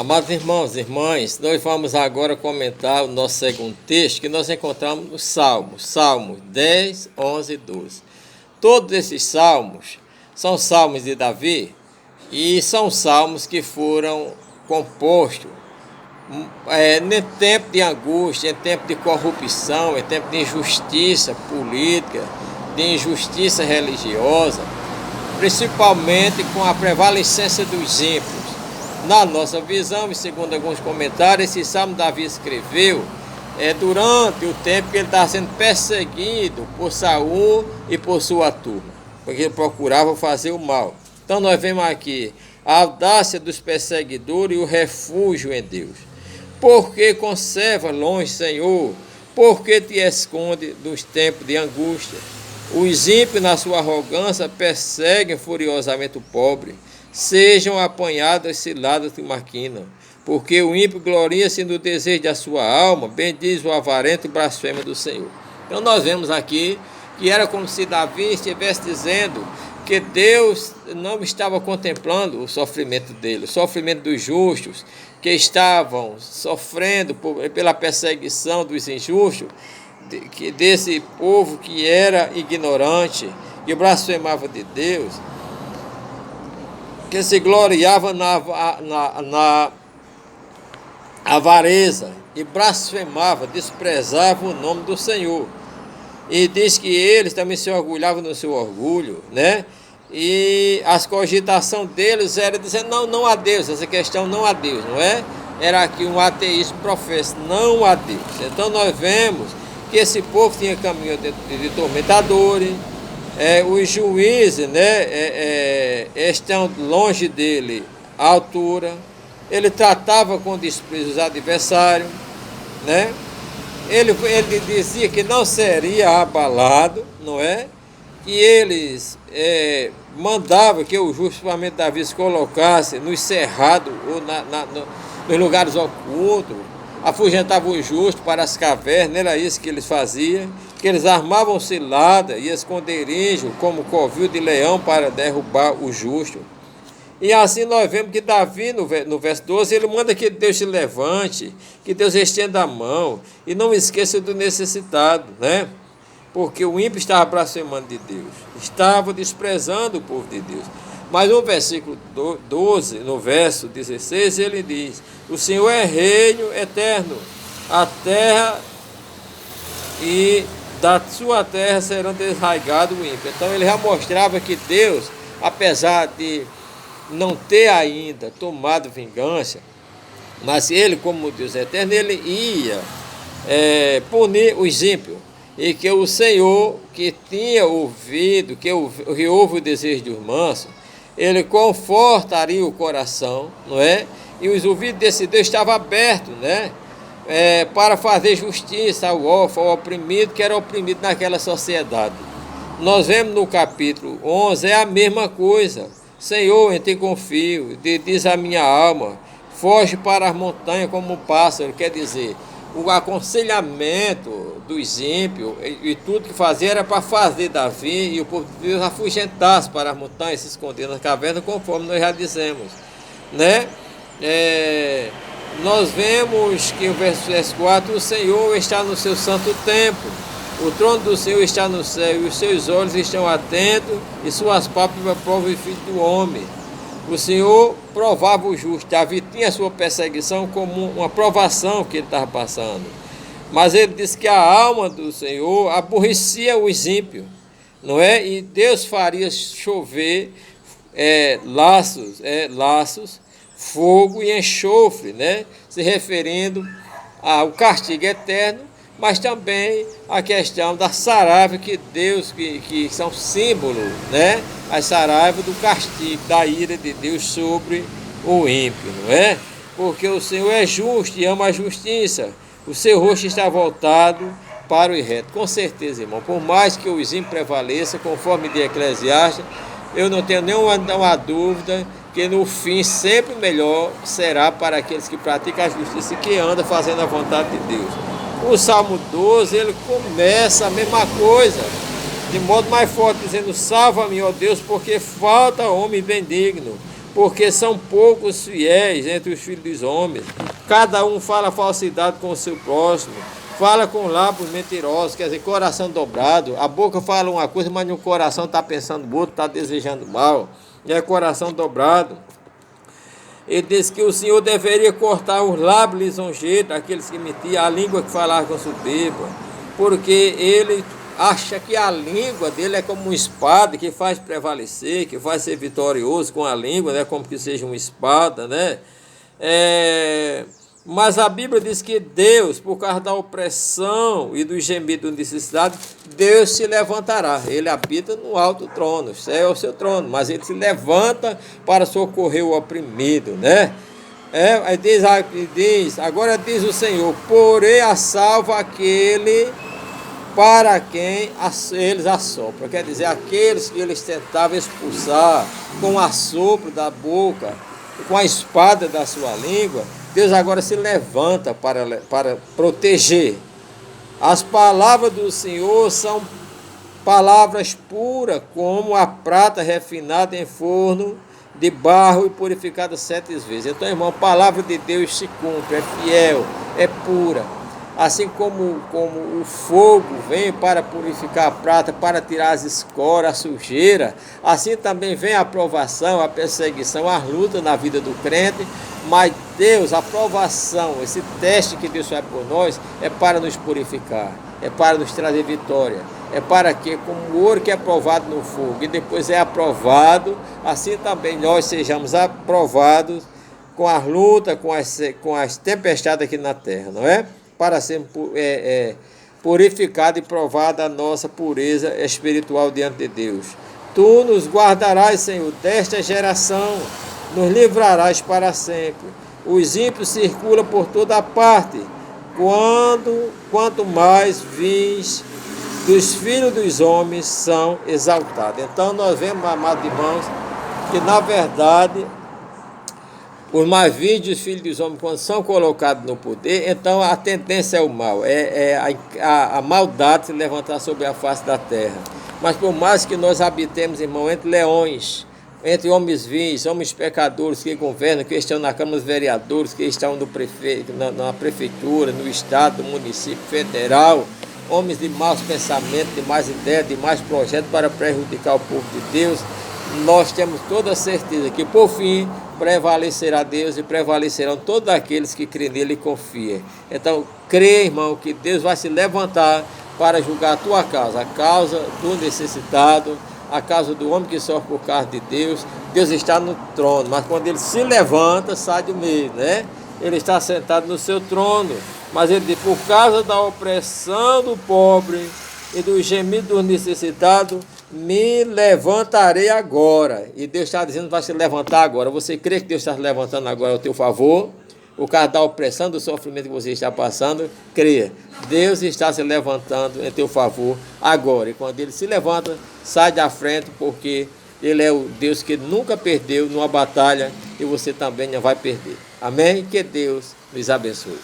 Amados irmãos e irmãs, nós vamos agora comentar o nosso segundo texto que nós encontramos no Salmos 10, 11 e 12. Todos esses salmos são salmos de Davi e são salmos que foram compostos em tempo de angústia, em tempo de corrupção, em tempo de injustiça política, de injustiça religiosa, principalmente com a prevalecência dos ímpios. Na nossa visão, e segundo alguns comentários, esse salmo Davi escreveu durante o tempo que ele estava sendo perseguido por Saul e por sua turma, porque ele procurava fazer o mal. Então nós vemos aqui a audácia dos perseguidores e o refúgio em Deus. Porque conserva longe, Senhor, porque te esconde dos tempos de angústia. Os ímpios, na sua arrogância, perseguem furiosamente o pobre. Sejam apanhados ciladas que maquinam, porque o ímpio gloria-se no desejo da sua alma, bendiz o avarento e blasfema do Senhor. Então nós vemos aqui que era como se Davi estivesse dizendo que Deus não estava contemplando o sofrimento dele, o sofrimento dos justos, que estavam sofrendo pela perseguição dos injustos, desse povo que era ignorante, que blasfemava de Deus, que se gloriava na avareza e blasfemava, desprezava o nome do Senhor. E diz que eles também se orgulhavam no seu orgulho, né? E as cogitação deles era dizer não a Deus, essa questão não a Deus, não é? Era aqui um ateísmo professo, não a Deus. Então nós vemos que esse povo tinha caminho de tormentadores, os juízes, né, estão longe dele à altura, ele tratava com desprezo os adversários, né? Ele dizia que não seria abalado, não é? Que eles mandavam que o justamente Davi se colocasse no cerrado ou nos lugares ocultos, afugentavam o justo para as cavernas, era isso que eles faziam, que eles armavam cilada e esconderijo como covil de leão para derrubar o justo. E assim nós vemos que Davi, no verso 12, ele manda que Deus se levante, que Deus estenda a mão e não esqueça do necessitado, né? Porque o ímpio estava blasfemando de Deus, estava desprezando o povo de Deus. Mas no versículo 12, no verso 16, ele diz: o Senhor é reino eterno, a terra e da sua terra serão desraigados o ímpio. Então ele já mostrava que Deus, apesar de não ter ainda tomado vingança, mas ele, como Deus eterno, ele ia punir os ímpios. E que o Senhor, que tinha ouvido, que ouve o desejo dos mansos, ele confortaria o coração, não é? E os ouvidos desse Deus estavam abertos, né? Para fazer justiça ao órfão, ao oprimido, que era oprimido naquela sociedade. Nós vemos no capítulo 11, é a mesma coisa. Senhor, em ti confio, diz a minha alma, foge para as montanhas como um pássaro, quer dizer, o aconselhamento dos ímpios e tudo que fazia era para fazer Davi e o povo de Deus afugentasse para as montanhas, se esconder nas cavernas, conforme nós já dizemos, né? Nós vemos que o verso 4, o Senhor está no seu santo templo, o trono do Senhor está no céu e os seus olhos estão atentos e suas pálpebras provam o filho do homem. O Senhor provava o justo. Davi tinha a sua perseguição como uma provação que ele estava passando. Mas ele disse que a alma do Senhor aborrecia os ímpios, não é? E Deus faria chover laços, fogo e enxofre, né? Se referindo ao castigo eterno, mas também a questão da saraiva que Deus, que são símbolos, né? As saraivas do castigo, da ira de Deus sobre o ímpio, não é? Porque o Senhor é justo e ama a justiça, o seu rosto está voltado para o reto. Com certeza, irmão, por mais que os ímpios prevaleçam, conforme de Eclesiastes, eu não tenho nenhuma dúvida que no fim sempre melhor será para aqueles que praticam a justiça e que andam fazendo a vontade de Deus. O Salmo 12, ele começa a mesma coisa, de modo mais forte, dizendo: salva-me, ó Deus, porque falta homem benigno, porque são poucos fiéis entre os filhos dos homens. Cada um fala falsidade com o seu próximo, fala com lábios mentirosos, quer dizer, coração dobrado. A boca fala uma coisa, mas no coração está pensando o outro, está desejando mal. É coração dobrado. Ele disse que o Senhor deveria cortar os lábios lisonjeiros, aqueles que mentiam, a língua que falava com soberba, porque ele acha que a língua dele é como uma espada que faz prevalecer, que faz ser vitorioso com a língua, né? Como que seja uma espada, né? Mas a Bíblia diz que Deus, por causa da opressão e do gemido de necessidade, Deus se levantará. Ele habita no alto trono, o céu é o seu trono, mas ele se levanta para socorrer o oprimido, né? Agora diz o Senhor, porém a salva aquele para quem eles assopram. Quer dizer, aqueles que eles tentavam expulsar com o assopro da boca, com a espada da sua língua, Deus agora se levanta para proteger. As palavras do Senhor são palavras puras, como a prata refinada em forno de barro e purificada 7 vezes. Então, irmão, a palavra de Deus se cumpre, é fiel, é pura. Assim como o fogo vem para purificar a prata, para tirar as escórias, a sujeira, assim também vem a provação, a perseguição, a luta na vida do crente. Mas Deus, a provação, esse teste que Deus faz por nós, é para nos purificar, é para nos trazer vitória, é para que, como o ouro que é provado no fogo e depois é aprovado, assim também nós sejamos aprovados com as lutas, com as tempestades aqui na terra, não é? Para ser purificada e provada a nossa pureza espiritual diante de Deus. Tu nos guardarás, Senhor, desta geração, nos livrarás para sempre. Os ímpios circulam por toda parte, quanto mais vis dos filhos dos homens são exaltados. Então nós vemos, amados irmãos, que na verdade os mais vis dos filhos dos homens, quando são colocados no poder, então a tendência é o mal, a maldade se levantar sobre a face da terra. Mas por mais que nós habitemos, irmão, entre leões, entre homens vis, homens pecadores que governam, que estão na Câmara dos Vereadores, que estão na Prefeitura, no Estado, no município federal, homens de maus pensamentos, de más ideias, de mais projetos para prejudicar o povo de Deus, nós temos toda a certeza que, por fim, prevalecerá Deus e prevalecerão todos aqueles que creem nele e confiam. Então, crê, irmão, que Deus vai se levantar para julgar a tua causa, a causa do necessitado, a causa do homem que sofre por causa de Deus. Deus está no trono, mas quando ele se levanta, sai do meio, né? Ele está sentado no seu trono, mas ele diz, por causa da opressão do pobre e do gemido do necessitado, me levantarei agora. E Deus está dizendo que vai se levantar agora. Você crê que Deus está se levantando agora ao teu favor? Por causa da opressão, do sofrimento que você está passando, creia. Deus está se levantando em teu favor agora. E quando ele se levanta, sai da frente, porque ele é o Deus que nunca perdeu numa batalha e você também não vai perder. Amém? Que Deus nos abençoe.